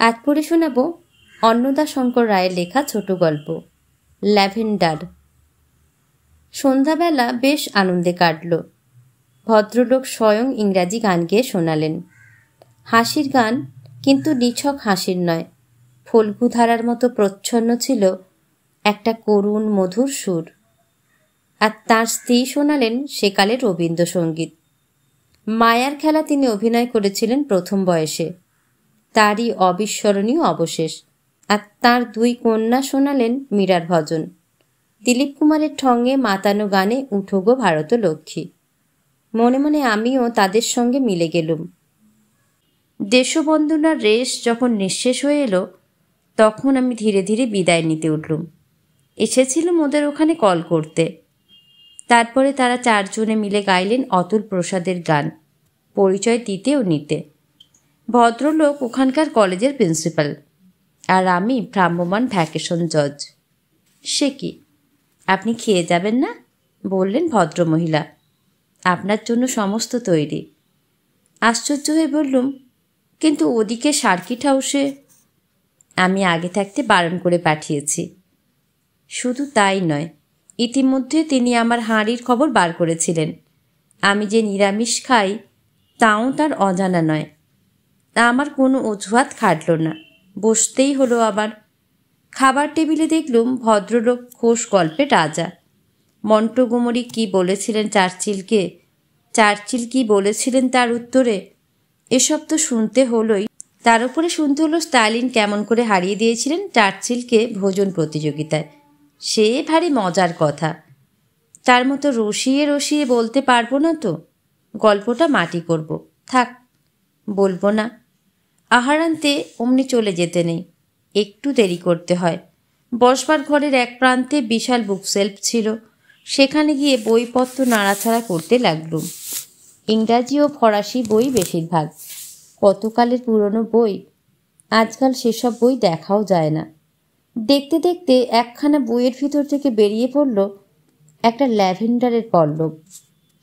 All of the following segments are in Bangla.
আজ পড়ে শোনাব অন্নদাশঙ্কর রায়ের লেখা ছোট গল্প ল্যাভেন্ডার। সন্ধ্যাবেলা বেশ আনন্দে কাটল। ভদ্রলোক স্বয়ং ইংরাজি গান গেয়ে শোনালেন। হাসির গান, কিন্তু নিছক হাসির নয়, ফল্গুধারার মতো প্রচ্ছন্ন ছিল একটা করুণ মধুর সুর। আর তাঁর স্ত্রী শোনালেন সেকালের রবীন্দ্রসঙ্গীত। মায়ার খেলা তিনি অভিনয় করেছিলেন প্রথম বয়সে, তারই অবিস্মরণীয় অবশেষ। আর তাঁর দুই কন্যা শোনালেন মীরার ভজন। দিলীপ কুমারের ঠঙ্গে মাতানো গানে উঠো গো ভারত লক্ষ্মী। মনে মনে আমিও তাদের সঙ্গে মিলে গেলুম। দেশবন্দনার রেশ যখন নিঃশেষ হয়ে এলো, তখন আমি ধীরে ধীরে বিদায় নিতে উঠলুম। এসেছিলাম ওদের ওখানে কল করতে। তারপরে তারা চারজনে মিলে গাইলেন অতুল প্রসাদের গান, পরিচয় দিতে ও নিতে। ভদ্রলোক ওখানকার কলেজের প্রিন্সিপাল, আর আমি ভ্রাম্যমাণ ভ্যাকেশন জজ। সে কি, আপনি খেয়ে যাবেন না? বললেন ভদ্রমহিলা। আপনার জন্য সমস্ত তৈরি। আশ্চর্য হয়ে বললুম, কিন্তু ওদিকে সার্কিট হাউসে। আমি আগে থাকতে বারণ করে পাঠিয়েছি। শুধু তাই নয়, ইতিমধ্যে তিনি আমার হাঁড়ির খবর বার করেছিলেন। আমি যে নিরামিষ খাই তাও তার অজানা নয়। আমার কোনো অজুহাত খাটল না, বসতেই হলো আবার। খাবার টেবিলে দেখলুম ভদ্রলোক খোশ গল্পে রাজা। মন্টগোমরি কি বলেছিলেন চার্চিলকে, চার্চিল কি বলেছিলেন তার উত্তরে, এসব তো শুনতে হলোই। তার উপরে শুনতে হলো স্টালিন কেমন করে হারিয়ে দিয়েছিলেন চার্চিলকে ভোজন প্রতিযোগিতায়। সে ভারী মজার কথা। তার মতো রসিয়ে রসিয়ে বলতে পারবো না তো। গল্পটা মাটি করব, থাক, বলবো না। আহারান্তে অমনি চলে যেতে নেই, একটু দেরি করতে হয়। বসবার ঘরের এক প্রান্তে বিশাল বুকশেলফ ছিল, সেখানে গিয়ে বইপত্র নাড়াচাড়া করতে লাগলুম। ইংরাজি ও ফরাসি বই বেশিরভাগ, কতকালের পুরনো বই। আজকাল সেসব বই দেখাও যায় না। দেখতে দেখতে একখানা বইয়ের ভিতর থেকে বেরিয়ে পড়ল একটা ল্যাভেন্ডারের পল্লব।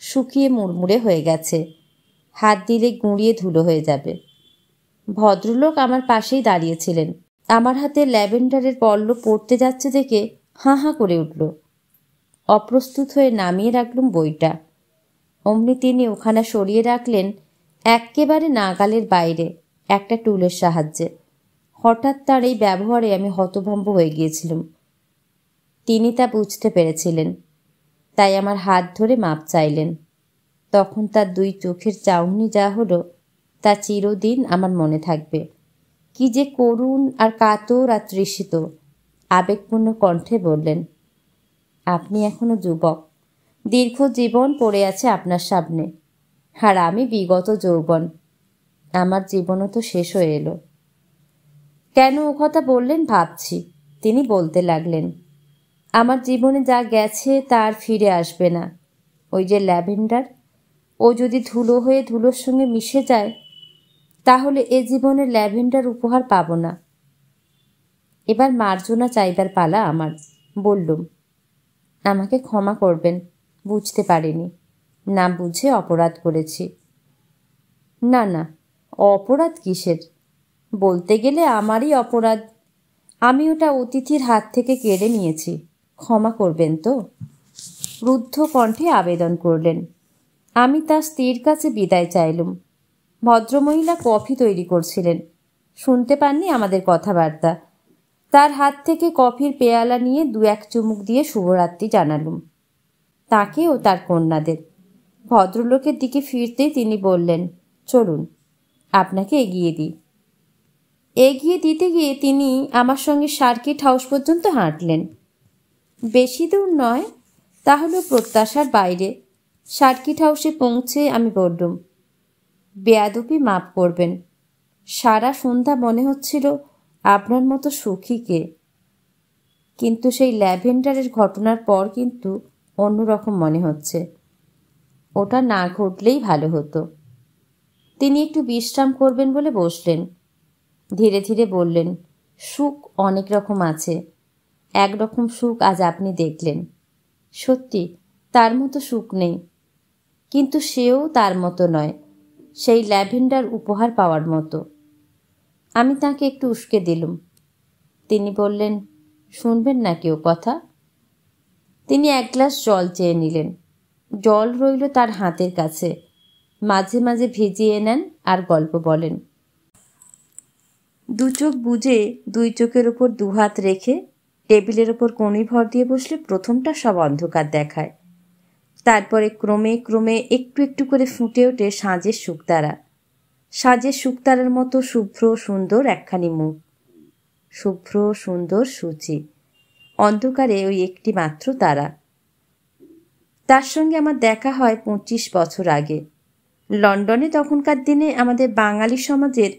শুকিয়ে মুড়মুড়ে হয়ে গেছে, হাত দিলে গুঁড়িয়ে ধুলো হয়ে যাবে। ভদ্রলোক আমার পাশেই দাঁড়িয়েছিলেন। আমার হাতে ল্যাভেন্ডারের পল্লব পড়তে যাচ্ছে দেখে হাঁ হাঁ করে উঠল। অপ্রস্তুত হয়ে নামিয়ে রাখলুম বইটা। অমনি তিনি ওখানা সরিয়ে রাখলেন এক্কেবারে নাগালের বাইরে একটা টুলের সাহায্যে। হঠাৎ তার এই ব্যবহারে আমি হতভম্ব হয়ে গিয়েছিলাম। তিনি তা বুঝতে পেরেছিলেন, তাই আমার হাত ধরে মাপ চাইলেন। তখন তার দুই চোখের চাউনি যা হলো, তা চিরদিন আমার মনে থাকবে। কি যে করুণ আর কাতর আর তৃষিত। আবেগপূর্ণ কণ্ঠে বললেন, আপনি এখনো যুবক, দীর্ঘ জীবন পড়ে আছে আপনার সামনে, আর আমি বিগত যৌবন। আমার জীবনও তো শেষ হয়ে এলো। কেন ও কথা বললেন ভাবছি। তিনি বলতে লাগলেন, আমার জীবনে যা গেছে তার ফিরে আসবে না। ওই যে ল্যাভেন্ডার, ও যদি ধুলো হয়ে ধুলোর সঙ্গে মিশে যায়, তাহলে এ জীবনে ল্যাভেন্ডার উপহার পাব না। এবার মার্জনা চাইবার পালা আমার। বললুম, আমাকে ক্ষমা করবেন, বুঝতে পারিনি, না বুঝে অপরাধ করেছি। না না, অপরাধ কিসের? বলতে গেলে আমারই অপরাধ। আমি ওটা অতিথির হাত থেকে কেড়ে নিয়েছি, ক্ষমা করবেন তো? রুদ্ধ কণ্ঠে আবেদন করলেন। আমি তার স্ত্রীর কাছে বিদায় চাইলুম। ভদ্রমহিলা কফি তৈরি করছিলেন, শুনতে পাননি আমাদের কথাবার্তা। তার হাত থেকে কফির পেয়ালা নিয়ে দু এক চুমুক দিয়ে শুভরাত্রি জানালুম, তাকে ও তার কন্যাদের। ভদ্রলোকের দিকে ফিরতেই তিনি বললেন, চলুন, আপনাকে এগিয়ে দিই। এগিয়ে দিতে গিয়ে তিনি আমার সঙ্গে সার্কিট হাউস পর্যন্ত হাঁটলেন। বেশি দূর নয়, তাহলেও প্রত্যাশার বাইরে। সার্কিট হাউসে পৌঁছে আমি বললুম, বেয়াদপি মাপ করবেন, সারা সন্ধ্যা মনে হচ্ছিল আপনার মতো সুখীকে। কিন্তু সেই ল্যাভেন্ডারের ঘটনার পর কিন্তু অন্যরকম মনে হচ্ছে। ওটা না ঘটলেই ভালো হতো। তিনি একটু বিশ্রাম করবেন বলে বসলেন। ধীরে ধীরে বললেন, সুখ অনেক রকম আছে, একরকম সুখ আজ আপনি দেখলেন। সত্যি তার মতো সুখ নেই, কিন্তু সেও তার মতো নয়, সেই ল্যাভেন্ডার উপহার পাওয়ার মতো। আমি তাকে একটু উস্কে দিলুম। তিনি বললেন, শুনবেন না কেউ কথা? তিনি এক গ্লাস জল চেয়ে নিলেন। জল রইল তার হাতের কাছে। মাঝে মাঝে ভিজিয়ে নেন আর গল্প বলেন। দু চোখ বুজে দুই চোখের ওপর দুহাত রেখে টেবিলের ওপর কনুই ভর দিয়ে বসলে প্রথমটা সব অন্ধকার দেখায়। তারপরে ক্রমে ক্রমে একটু একটু করে ফুটে ওঠে সাঁঝের শুকতারা। সাঁঝের শুকতারার মতো শুভ্র সুন্দর একখানি মুখ, শুভ্র সুন্দর সূচি। অন্ধকারে ওই একটি মাত্র তারা। তার সঙ্গে আমার দেখা হয় 25 বছর আগে। লন্ডনে তখনকার দিনে আমাদের বাঙালি সমাজের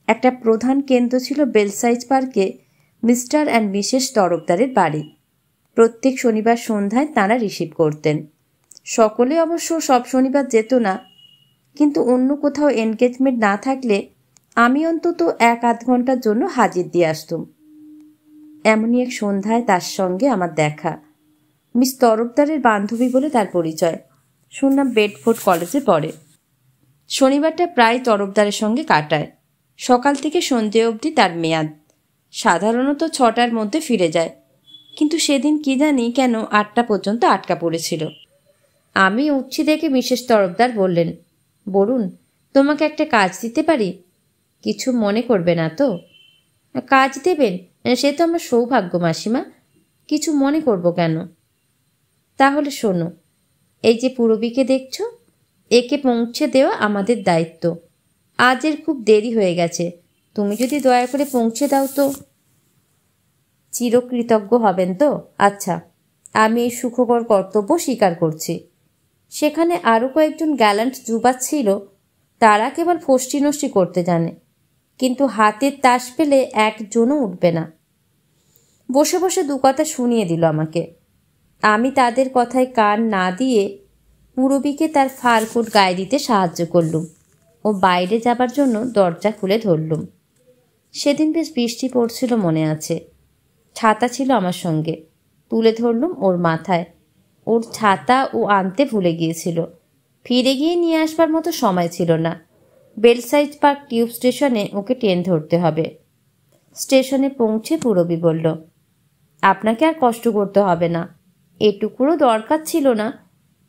একটা প্রধান কেন্দ্র ছিল বেলসাইজ পার্কে মিস্টার অ্যান্ড মিসেস তরফদারের বাড়ি। প্রত্যেক শনিবার সন্ধ্যায় তাঁরা রিসিভ করতেন। সকলে অবশ্য সব শনিবার যেত না, কিন্তু অন্য কোথাও এনগেজমেন্ট না থাকলে আমি অন্তত 1-8 ঘন্টার জন্য হাজির দিয়ে আসতুম। এমনই এক সন্ধ্যায় তার সঙ্গে আমার দেখা। মিস তরফদারের বান্ধবী বলে তার পরিচয়। শুনলাম বেডফোর্ড কলেজে পড়ে। শনিবারটা প্রায় তরফদারের সঙ্গে কাটায়। সকাল থেকে সন্ধে অবধি তার মেয়াদ। সাধারণত 6টার মধ্যে ফিরে যায়, কিন্তু সেদিন কি জানি কেন 8টা পর্যন্ত আটকা পড়েছিল। আমি উঠছি দেখে মিসেস তরফদার বললেন, বরুণ, তোমাকে একটা কাজ দিতে পারি? কিছু মনে করবে না তো? কাজ দেবেন? সে তো আমার সৌভাগ্য মাসিমা, কিছু মনে করব কেন? তাহলে শোনো, এই যে পূরবীকে দেখছো, একে পৌঁছে দেওয়া আমাদের দায়িত্ব। আজ এর খুব দেরি হয়ে গেছে, তুমি যদি দয়া করে পৌঁছে দাও তো। চিরকৃতজ্ঞ হবেন তো? আচ্ছা, আমি এই সুখকর কর্তব্য স্বীকার করছি। সেখানে আরও কয়েকজন গ্যালান্ট যুবা ছিল, তারা কেবল ফষ্টি নষ্টি করতে জানে, কিন্তু হাতের তাস পেলে একজনও উঠবে না। বসে বসে দু কথা শুনিয়ে দিল আমাকে। আমি তাদের কথায় কান না দিয়ে পূরবীকে তার ফারকোট গায়ে দিতে সাহায্য করলুম ও বাইরে যাবার জন্য দরজা খুলে ধরলুম। সেদিন বেশ বৃষ্টি পড়ছিল মনে আছে। ছাতা ছিল আমার সঙ্গে, তুলে ধরলুম ওর মাথায়। ওর ছাতা ও আনতে ভুলে গিয়েছিল। ফিরে গিয়ে নিয়ে আসবার মতো সময় ছিল না। বেলসাইজ পার্ক টিউব স্টেশনে ওকে ট্রেন ধরতে হবে। স্টেশনে পৌঁছে পূরবী বলল, আপনাকে আর কষ্ট করতে হবে না, এটুকুরও দরকার ছিল না,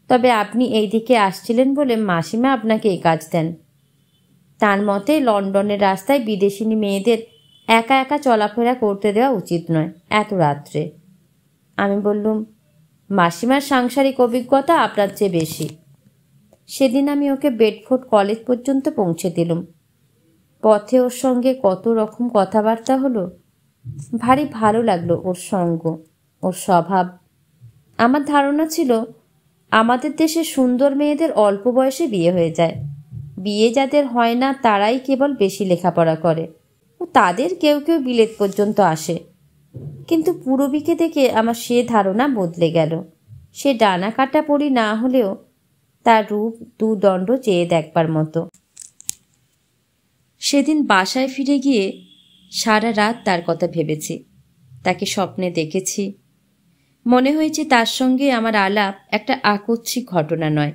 তবে আপনি এই দিকে আসছিলেন বলে মাসিমা আপনাকে এই কাজ দেন। তার মতে লন্ডনের রাস্তায় বিদেশিনী মেয়েদের একা একা চলাফেরা করতে দেওয়া উচিত নয় এত রাত্রে। আমি বললুম, মাসিমার সাংসারিক অভিজ্ঞতা আপনার চেয়ে বেশি। সেদিন আমি ওকে বেডফোর্ড কলেজ পর্যন্ত পৌঁছে দিলুম। পথে ওর সঙ্গে কত রকম কথাবার্তা হলো। ভারী ভালো লাগলো ওর সঙ্গ, ওর স্বভাব। আমার ধারণা ছিল আমাদের দেশে সুন্দর মেয়েদের অল্প বয়সে বিয়ে হয়ে যায়। বিয়ে যাদের হয় না তারাই কেবল বেশি লেখাপড়া করে, ও তাদের কেউ কেউ বিলেত পর্যন্ত আসে। কিন্তু পূরবীকে দেখে আমার সে ধারণা বদলে গেল। সে ডানা কাটা পরি না হলেও তার রূপ দুদণ্ড চেয়ে দেখবার মতো। সেদিন বাসায় ফিরে গিয়ে সারা রাত তার কথা ভেবেছি। তাকে স্বপ্নে দেখেছি। মনে হয়েছে তার সঙ্গে আমার আলাপ একটা আকস্মিক ঘটনা নয়,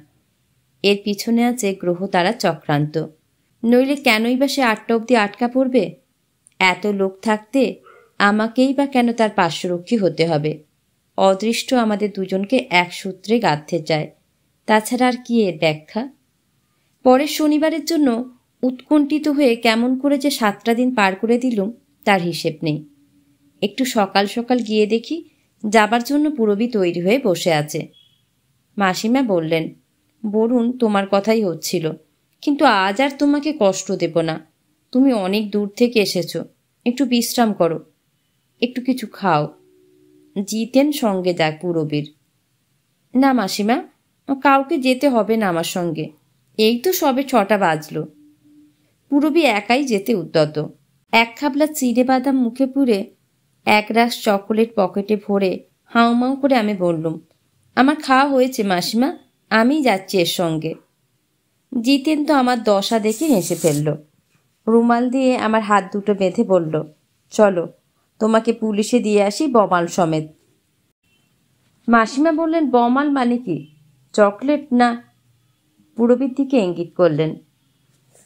এর পিছনে আছে গ্রহ তারা চক্রান্ত। নইলে কেনই বা সে 8টা অবধি আটকা পড়বে? এত লোক থাকতে আমাকেই বা কেন তার পার্শ্বরক্ষী হতে হবে? অদৃষ্ট আমাদের দুজনকে এক সূত্রে গাঁথতে চায়, তাছাড়া আর কি এর ব্যাখ্যা? পরের শনিবারের জন্য উৎকণ্ঠিত হয়ে কেমন করে যে 7টা দিন পার করে দিলুম তার হিসেব নেই। একটু সকাল সকাল গিয়ে দেখি যাবার জন্য পূরবী তৈরি হয়ে বসে আছে। মাসিমা বললেন, বরুণ, তোমার কথাই হচ্ছিল, কিন্তু আজ আর তোমাকে কষ্ট দেব না। তুমি অনেক দূর থেকে এসেছো, একটু বিশ্রাম করো, একটু কিছু খাও। জিতেন সঙ্গে যাক পূরবীর। না মাসিমা, কাউকে যেতে হবে না আমার সঙ্গে, এই তো সবে 6টা বাজলো। পূরবী একাই যেতে উদ্যত। এক খাবলা চিড়ে বাদাম মুখে পুরে এক রাশ চকোলেট পকেটে ভরে হাউমাউ করে আমি বললুম, আমার খাওয়া হয়েছে মাসিমা, আমি যাচ্ছি এর সঙ্গে। জিতেন তো আমার দশা দেখে হেসে ফেলল। রুমাল দিয়ে আমার হাত দুটো বেঁধে বলল, চলো, তোমাকে পুলিশে দিয়ে আসি বমাল সমেত। মাসিমা বললেন, বমাল মানে কি? চকলেট না? পূরবীর দিকে ইঙ্গিত করলেন।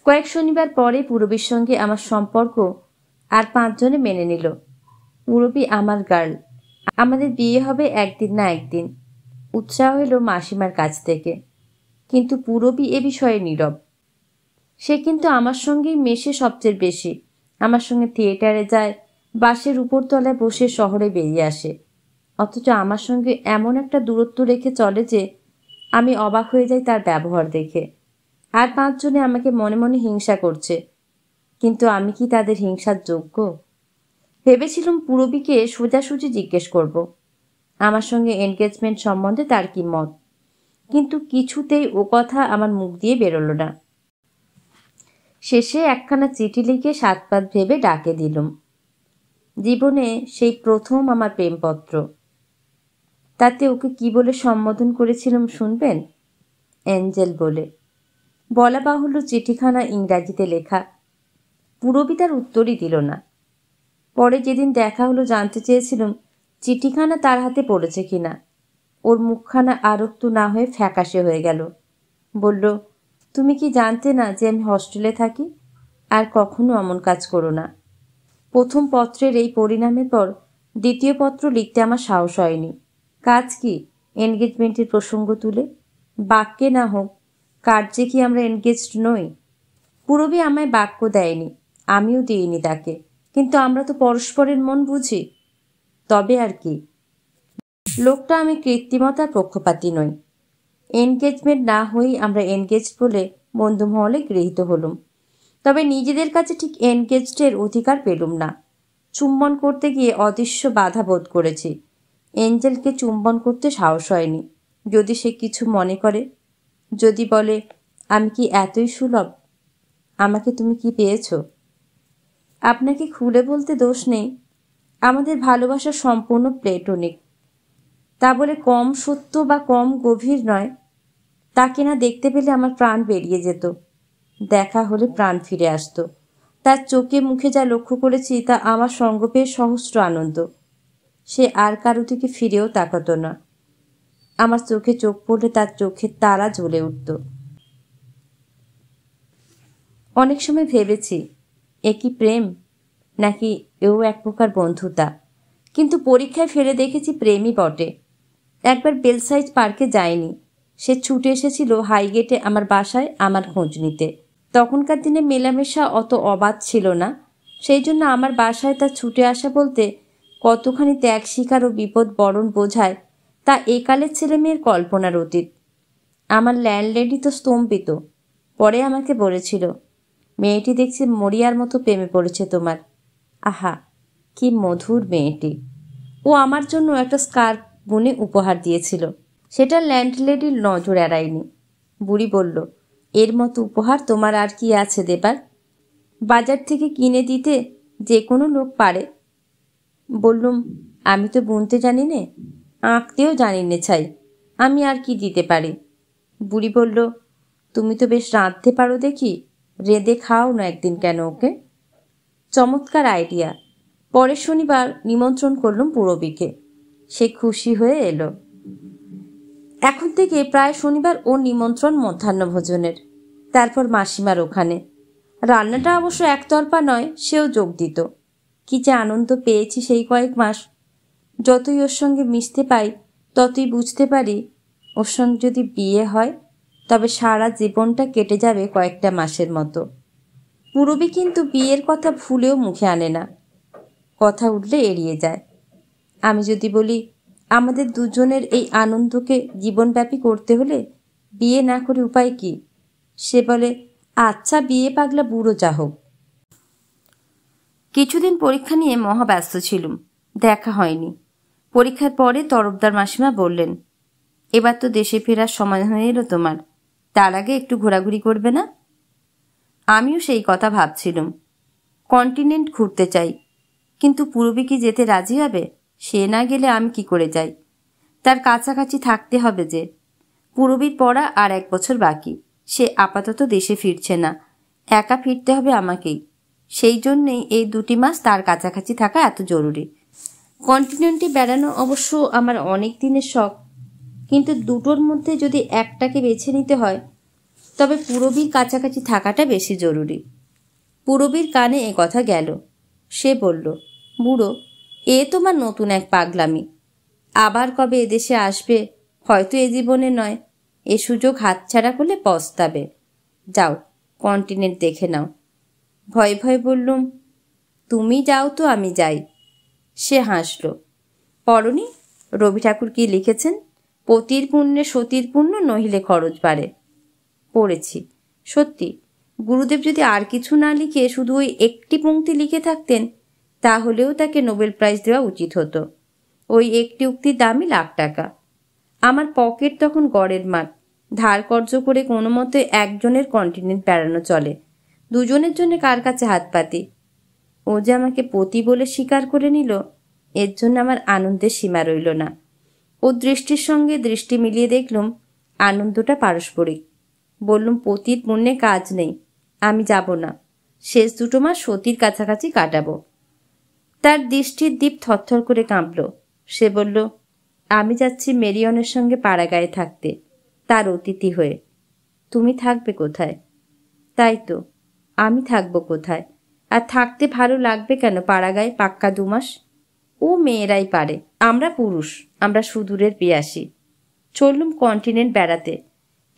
কয়েক শনিবার পরে পূরবীর সঙ্গে আমার সম্পর্ক আর 5 জনে মেনে নিল পুরবী আমার গার্ল, আমাদের বিয়ে হবে একদিন না একদিন। উৎসাহ এলো মাসিমার কাছ থেকে, কিন্তু পুরবী এ বিষয়ে নীরব। সে কিন্তু আমার সঙ্গেই মেশে সবচেয়ে বেশি, আমার সঙ্গে থিয়েটারে যায়, বাসের উপরতলায় বসে শহরে বেরিয়ে আসে, অথচ আমার সঙ্গে এমন একটা দূরত্ব রেখে চলে যে আমি অবাক হয়ে যাই তার ব্যবহার দেখে। আর 5 জনে আমাকে মনে মনে হিংসা করছে, কিন্তু আমি কি তাদের হিংসার যোগ্য? ভেবেছিলাম পুরবীকে সোজাসুজি জিজ্ঞেস করব আমার সঙ্গে এনগেজমেন্ট সম্বন্ধে তার কি মত, কিন্তু কিছুতেই ও কথা আমার মুখ দিয়ে বেরোলো না। শেষে একখানা চিঠি লিখে 7 পাত ভেবে ডাকে দিলুম। জীবনে সেই প্রথম আমার প্রেমপত্র। তাতে ওকে কি বলে সম্বোধন করেছিলাম শুনবেন? অ্যাঞ্জেল বলে। বলা বাহুল্য চিঠিখানা ইংরাজিতে লেখা। পুরবী তার উত্তরই দিল না। পরে যেদিন দেখা হলো জানতে চেয়েছিলাম চিঠিখানা তার হাতে পড়েছে কিনা। ওর মুখখানা আরক্ত না হয়ে ফ্যাকাশে হয়ে গেল। বলল, তুমি কি জানতে না যে আমি হস্টেলে থাকি? আর কখনো অমন কাজ করো না। প্রথম পত্রের এই পরিণামের পর দ্বিতীয় পত্র লিখতে আমার সাহস হয়নি। কাজ কি? এনগেজমেন্টের প্রসঙ্গ তুলে? বাক্যে না হোক, কার্যে কি আমরা এনগেজড নই? পুরবী আমায় বাক্য দেয়নি, আমিও দিইনি তাকে, কিন্তু আমরা তো পরস্পরের মন বুঝি। তবে আর কি, লোকটা আমি কৃত্রিমতার পক্ষপাতী নই। এনগেজমেন্ট না হয়েই আমরা এনগেজড বলে বন্ধু মহলে গৃহীত হলুম, তবে নিজেদের কাছে ঠিক এনগেজডের অধিকার পেলুম না। চুম্বন করতে গিয়ে অদৃশ্য বাধা বোধ করেছি। এঞ্জেলকে চুম্বন করতে সাহস হয়নি। যদি সে কিছু মনে করে, যদি বলে, আমি কি এতই সুলভ? আমাকে তুমি কি পেয়েছ? আপনাকে খুলে বলতে দোষ নেই, আমাদের ভালোবাসা সম্পূর্ণ প্লেটোনিক। তা বলে কম সত্য বা কম গভীর নয়। তাকে না দেখতে পেলে আমার প্রাণ বেরিয়ে যেত, দেখা হলে প্রাণ ফিরে আসতো। তার চোখে মুখে যা লক্ষ্য করেছি তা আমার সঙ্গ পেয়ে সহস্র আনন্দ। সে আর কারো দিকে ফিরেও তাকাতো না। আমার চোখে চোখ পড়লে তার চোখের তারা জ্বলে উঠত। অনেক সময় ভেবেছি এ কি প্রেম, নাকি এও এক প্রকার বন্ধুতা, কিন্তু পরীক্ষায় ফেলে দেখেছি প্রেমই বটে। একবার বেলসাইড পার্কে যায়নি, সে ছুটে এসেছিল হাইগেটে আমার বাসায় আমার খোঁজ নিতে। তখনকার দিনে মেলামেশা অত অবাধ ছিল না, সেই জন্য আমার বাসায় তার ছুটে আসা বলতে কতখানি ত্যাগ শিকার ও বিপদ বরণ বোঝায় তা একালের ছেলেমেয়ের কল্পনার অতীত। আমার ল্যান্ডলেডি তো স্তম্ভিত। পরে আমাকে বলেছিল, মেয়েটি দেখছি মরিয়ার মতো প্রেমে পড়েছে তোমার। আহা, কি মধুর মেয়েটি! ও আমার জন্য একটা স্কার্ফ বুনে উপহার দিয়েছিল, সেটা ল্যান্ডলেডির নজর এড়ায়নি। বুড়ি বলল, এর মতো উপহার তোমার আর কি আছে দেবার? বাজার থেকে কিনে দিতে যে কোনো লোক পারে। বললুম, আমি তো বুনতে জানি নে, আঁকতেও জানি নে ছাই, আমি আর কি দিতে পারি? বুড়ি বলল, তুমি তো বেশ রাঁধতে পারো দেখি, রেঁধে খাও না একদিন কেন ওকে। চমৎকার আইডিয়া। পরের শনিবার নিমন্ত্রণ করলুম পুরবীকে। সে খুশি হয়ে এলো। এখন থেকে প্রায় শনিবার ও নিমন্ত্রণ মধ্যাহ্নভোজনের, তারপর মাসিমার ওখানে। রান্নাটা অবশ্য একতরফা নয়, সেও যোগ দিত। কি যে আনন্দ পেয়েছি সেই কয়েক মাস। যতই ওর সঙ্গে মিশতে পাই ততই বুঝতে পারি ওর সঙ্গে যদি বিয়ে হয় তবে সারা জীবনটা কেটে যাবে কয়েকটা মাসের মতো। পুরবী কিন্তু বিয়ের কথা ভুলেও মুখে আনে না, কথা উঠলে এড়িয়ে যায়। আমি যদি বলি আমাদের দুজনের এই আনন্দকে জীবনব্যাপী করতে হলে বিয়ে না করে উপায় কি, সে বলে, আচ্ছা বিয়ে পাগলা বুড়ো যা হোক। কিছুদিন পরীক্ষা নিয়ে মহাব্যস্ত ছিলুম, দেখা হয়নি। পরীক্ষার পরে তরফদার মাসিমা বললেন, এবার তো দেশে ফেরার সময় হয়ে এলো তোমার, তার আগে একটু ঘোরাঘুরি করবে না? আমিও সেই কথা ভাবছিলুম। কন্টিনেন্ট ঘুরতে চাই, কিন্তু পুরবী কি যেতে রাজি হবে? সে না গেলে আমি কি করে যাই? তার কাছাকাছি থাকতে হবে যে। পুরবীর পড়া আর 1 বছর বাকি, সে আপাতত দেশে ফিরছে না, একা ফিরতে হবে আমাকেই। সেই জন্যেই এই 2টি মাস তার কাছাকাছি থাকা এত জরুরি। কন্টিনেন্টে বেড়ানো অবশ্য আমার অনেক দিনের শখ, কিন্তু দুটোর মধ্যে যদি একটাকে বেছে নিতে হয় তবে পুরবীর কাছাকাছি থাকাটা বেশি জরুরি। পুরবীর কানে এ কথা গেল। সে বলল, বুড়ো, এ তোমার নতুন এক পাগলামি। আবার কবে এদেশে আসবে হয়তো এ জীবনে নয়, এ সুযোগ হাতছাড়া করলে পস্তাবে। যাও, কন্টিনেন্ট দেখে নাও। ভয়ে ভয়ে বললুম, তুমি যাও তো আমি যাই। সে হাসল। পড়নি রবি ঠাকুর কি লিখেছেন? পতির পুণ্যে সতীর পুণ্য, নহিলে খরচ বাড়ে। পড়েছি। সত্যি, গুরুদেব যদি আর কিছু না লিখে শুধু ওই একটি পংক্তি লিখে থাকতেন তাহলেও তাকে নোবেল প্রাইজ দেওয়া উচিত হতো। ওই একটি উক্তির দামই $1,00,000। আমার পকেট তখন গড়ের মাঠ। ধার কর্জ করে কোনো মতে একজনের কন্টিনেন্ট বেড়ানো চলে, দুজনের জন্য কার কাছে হাত পাতি। ও যে আমাকে পতি বলে স্বীকার করে নিল, এর জন্য আমার আনন্দের সীমা রইল না। ও দৃষ্টির সঙ্গে দৃষ্টি মিলিয়ে দেখলুম আনন্দটা পারস্পরিক। বললুম, পতির পুণ্যে কাজ নেই, আমি যাব না। শেষ 2 মাস সতীর কাছাকাছি কাটাবো। তার দৃষ্টির দীপ থরথর করে কাঁপল। সে বলল, আমি যাচ্ছি মেরিয়নের সঙ্গে পাড়াগাঁয়ে থাকতে, তার অতিথি হয়ে। তুমি থাকবে কোথায়? তাই তো, আমি থাকবো কোথায়? আর থাকতে ভালো লাগবে কেন পাড়াগাঁয়ে পাক্কা 2 মাস? ও মেয়েরাই পারে, আমরা পুরুষ, আমরা সুদূরের পিয়াসী। চললুম কন্টিনেন্ট বেড়াতে।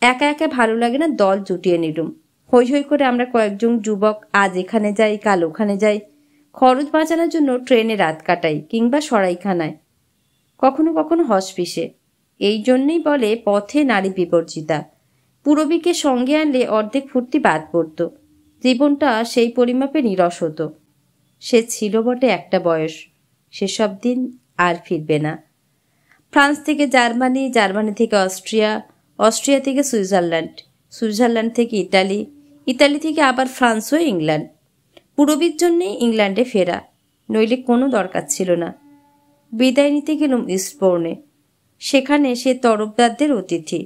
একা একা ভালো লাগে না, দল জুটিয়ে নিলুম। হৈ হৈ করে আমরা কয়েকজন যুবক আজ এখানে যাই, কাল ওখানে যাই। খরচ বাঁচানোর জন্য ট্রেনে রাত কাটাই, কিংবা সরাইখানায়, কখনো কখনো হসপিসে। এই জন্যেই বলে পথে নারী বিবর্জিতা। পূরবীকে সঙ্গে আনলে অর্ধেক ফুর্তি বাদ পড়ত, জীবনটা সেই পরিমাপে নিরস হতো। সে ছিল বটে একটা বয়স, সেসব দিন আর ফিরবে না। ফ্রান্স থেকে জার্মানি, জার্মানি থেকে অস্ট্রিয়া, অস্ট্রিয়া থেকে সুইজারল্যান্ড, সুইজারল্যান্ড থেকে ইতালি, ইতালি থেকে আবার ফ্রান্স ও ইংল্যান্ড। পূরবীর জন্যেই ইংল্যান্ডে ফেরা, নইলে কোনো দরকার ছিল না। বিদায় নিতে গেলুম ইস্টবোর্নে। সেখানে সে তরফদারদের অতিথি।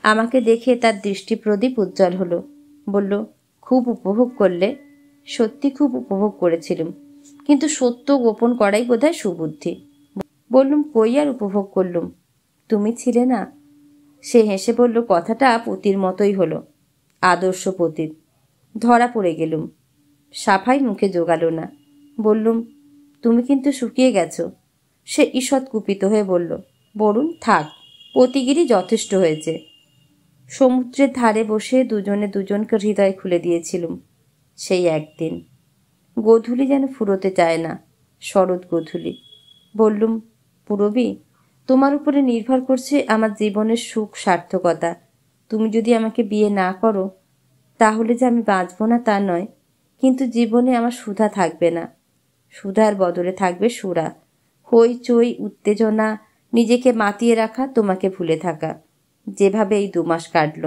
আমাকে দেখে তার দৃষ্টি প্রদীপ উজ্জ্বল হলো। বলল, খুব উপভোগ করলে? সত্যি খুব উপভোগ করেছিলুম, কিন্তু সত্য গোপন করাই বোধহয় সুবুদ্ধি। বললুম, কই আর উপভোগ করলুম, তুমি ছিলে না। সে হেসে বলল, কথাটা পতির মতোই হলো, আদর্শ পতির। ধরা পড়ে গেলুম। সাফাই মুখে জোগালো না। বললুম, তুমি কিন্তু শুকিয়ে গেছো। সে ঈষৎ কুপিত হয়ে বলল, বরুণ থাক, পতিগিরি যথেষ্ট হয়েছে। সমুদ্রের ধারে বসে দুজনে দুজনকে হৃদয় খুলে দিয়েছিলুম সেই একদিন। গোধূলি যেন ফুরোতে চায় না, শরৎ গোধূলি। বললুম, পূরবী, তোমার উপরে নির্ভর করছে আমার জীবনের সুখ সার্থকতা। তুমি যদি আমাকে বিয়ে না করো তাহলে যে আমি বাঁচব না তা নয়, কিন্তু জীবনে আমার সুধা থাকবে না। সুধার বদলে থাকবে সুরা, হইচই, উত্তেজনা, নিজেকে মাতিয়ে রাখা, তোমাকে ভুলে থাকা। যেভাবে এই 2 মাস কাটল।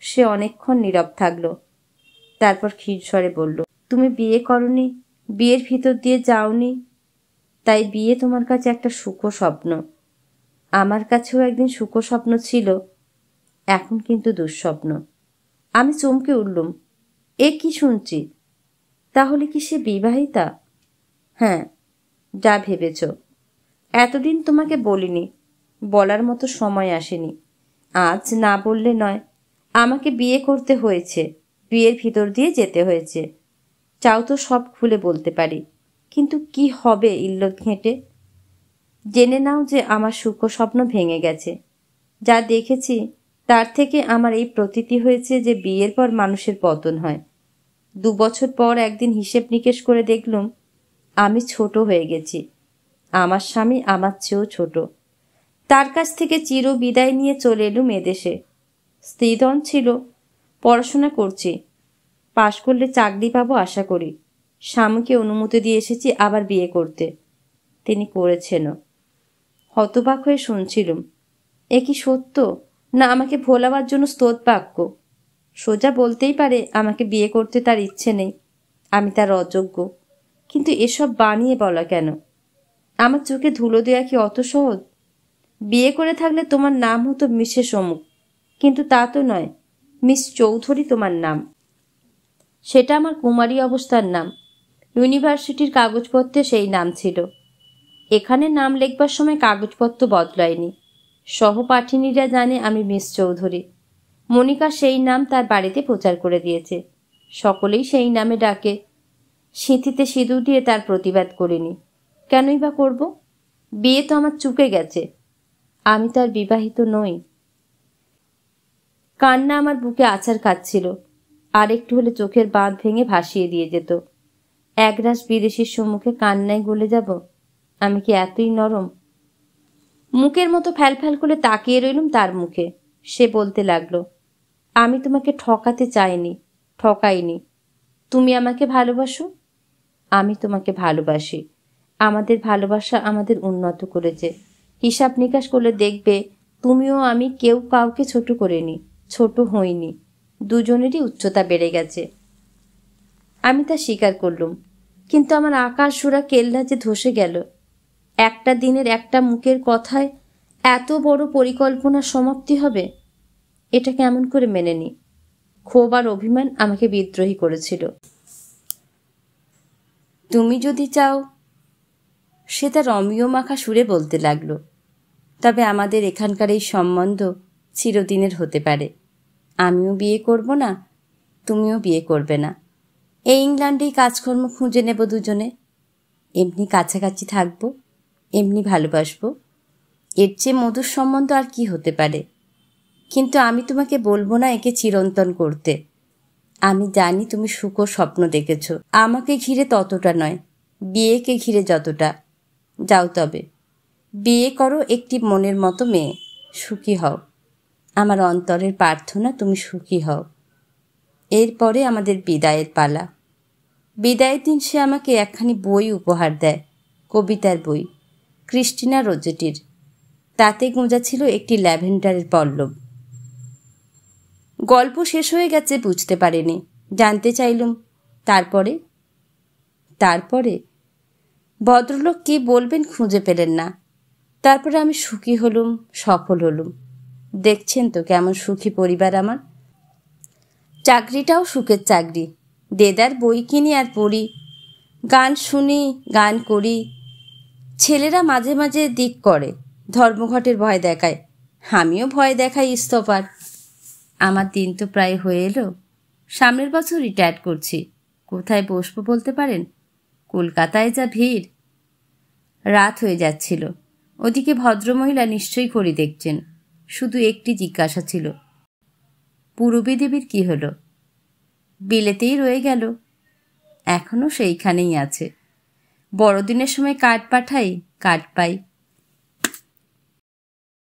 সে অনেকক্ষণ নীরব থাকল। তারপর ক্ষীরস্বরে বলল, তুমি বিয়ে করনি, বিয়ের ভিতর দিয়ে যাওনি, তাই বিয়ে তোমার কাছে একটা সুখ স্বপ্ন। আমার কাছেও একদিন সুখ স্বপ্ন ছিল, এখন কিন্তু দুঃস্বপ্ন। আমি চমকে উঠলুম, এ কি শুনছি? তাহলে কি সে বিবাহিতা? হ্যাঁ, যা ভেবেছ। এতদিন তোমাকে বলিনি, বলার মতো সময় আসেনি। আজ না বললে নয়, আমাকে বিয়ে করতে হয়েছে, বিয়ের ভিতর দিয়ে যেতে হয়েছে। চাও তো সব খুলে বলতে পারি, কিন্তু কি হবে ইল্লত ঘেঁটে? জেনে নাও যে আমার সুখ স্বপ্ন ভেঙে গেছে। যা দেখেছি তার থেকে আমার এই প্রতীতি হয়েছে যে বিয়ের পর মানুষের পতন হয়। 2 বছর পর একদিন হিসেব নিকেশ করে দেখলুম আমি ছোট হয়ে গেছি, আমার স্বামী আমার চেয়েও ছোট। তার কাছ থেকে চির বিদায় নিয়ে চলে এলুম এদেশে। স্ত্রীধন ছিল, পড়াশোনা করছি, পাশ করলে চাকরি পাবো আশা করি। স্বামীকে অনুমতি দিয়ে এসেছি আবার বিয়ে করতে, তিনি করেছেনও। হতবাক হয়ে শুনছিলুম। এ কি সত্য, না আমাকে ভোলাবার জন্য স্তোত বাক্য? সোজা বলতেই পারে আমাকে বিয়ে করতে তার ইচ্ছে নেই, আমি তার অযোগ্য। কিন্তু এসব বানিয়ে বলা কেন? আমার চোখে ধুলো দেওয়া কি অত সহজ? বিয়ে করে থাকলে তোমার নাম হতো মিসেস অমুক, কিন্তু তা তো নয়, মিস চৌধুরী তোমার নাম। সেটা আমার কুমারী অবস্থার নাম। ইউনিভার্সিটির কাগজপত্রে সেই নাম ছিল। এখানে নাম লেখবার সময় কাগজপত্র বদলায়নি। সহপাঠিনীরা জানে আমি মিস চৌধুরী। মনিকা সেই নাম তার বাড়িতে প্রচার করে দিয়েছে, সকলেই সেই নামে ডাকে। সিঁথিতে সিঁদুর দিয়ে তার প্রতিবাদ করিনি। কেনই বা করব? বিয়ে তো আমার চুকে গেছে। আমি তো আর বিবাহিত নই। কান্না আমার বুকে আছাড় খাচ্ছিল। আর একটু হলে চোখের বাঁধ ভেঙে ভাসিয়ে দিয়ে যেত। একরাশ বিদেশির সম্মুখে কান্নায় গলে যাব? আমি কি এতই নরম? মুখের মতো ফ্যালফ্যাল করে তাকিয়ে রইলুম তার মুখে। সে বলতে লাগলো, আমি তোমাকে ঠকাতে চাইনি, ঠকাইনি। তুমি আমাকে ভালোবাসো, আমি তোমাকে ভালোবাসি। আমাদের ভালোবাসা আমাদের উন্নত করেছে। হিসাব নিকাশ করলে দেখবে তুমিও আমি কেউ কাউকে ছোট করিনি, ছোট হইনি। দুজনেরই উচ্চতা বেড়ে গেছে। আমি তা স্বীকার করলুম। কিন্তু আমার আকাশ সুরা কেল্লা যে ধসে গেল। একটা দিনের একটা মুখের কথায় এত বড় পরিকল্পনার সমাপ্তি হবে, এটা কেমন করে মেনে নি? ক্ষোভ আর অভিমান আমাকে বিদ্রোহী করেছিল। তুমি যদি চাও, সে তার রমিও মাখা সুরে বলতে লাগল, তবে আমাদের এখানকার এই সম্বন্ধ চিরদিনের হতে পারে। আমিও বিয়ে করব না, তুমিও বিয়ে করবে না। এই ইংল্যান্ডেই কাজকর্ম খুঁজে নেব দুজনে। এমনি কাছাকাছি থাকব, এমনি ভালোবাসব। এর চেয়ে মধুর সম্বন্ধ আর কি হতে পারে? কিন্তু আমি তোমাকে বলবো না একে চিরন্তন করতে। আমি জানি তুমি সুখ স্বপ্ন দেখেছ, আমাকে ঘিরে ততটা নয়, বিয়েকে ঘিরে যতটা। যাও তবে, বিয়ে করো একটি মনের মতো মেয়ে, সুখী হও। আমার অন্তরের প্রার্থনা তুমি সুখী হও। এরপরে আমাদের বিদায়ের পালা। বিদায়ের দিন সে আমাকে একখানি বই উপহার দেয়, কবিতার বই, ক্রিস্টিনা রোজেটির। তাতে গোঁজা ছিল একটি ল্যাভেন্ডারের পল্লব। গল্প শেষ হয়ে গেছে বুঝতে পারিনি। জানতে চাইলুম, তারপরে? তারপরে ভদ্রলোক কি বলবেন খুঁজে পেলেন না। তারপরে আমি সুখী হলুম, সফল হলুম। দেখছেন তো কেমন সুখী পরিবার আমার। চাকরিটাও সুখের চাকরি। দেদার বই কিনি আর পড়ি, গান শুনি, গান করি। ছেলেরা মাঝে মাঝে দিক করে, ধর্মঘটের ভয় দেখায়। আমিও ভয় দেখাই ইস্তফার। আমার দিন তো প্রায় হয়ে এলো। সামনের বছর রিটায়ার করছি। কোথায় বসবো বলতে পারেন? কলকাতায় যা ভিড়। রাত হয়ে যাচ্ছিল। ওদিকে ভদ্রমহিলা নিশ্চয়ই ঘড়ি দেখছেন। শুধু একটি জিজ্ঞাসা ছিল, পূরবী দেবীর কি হলো? বিলেতেই রয়ে গেল। এখনো সেইখানেই আছে। বড়দিনের সময় কার্ড পাঠাই, কার্ড পাই।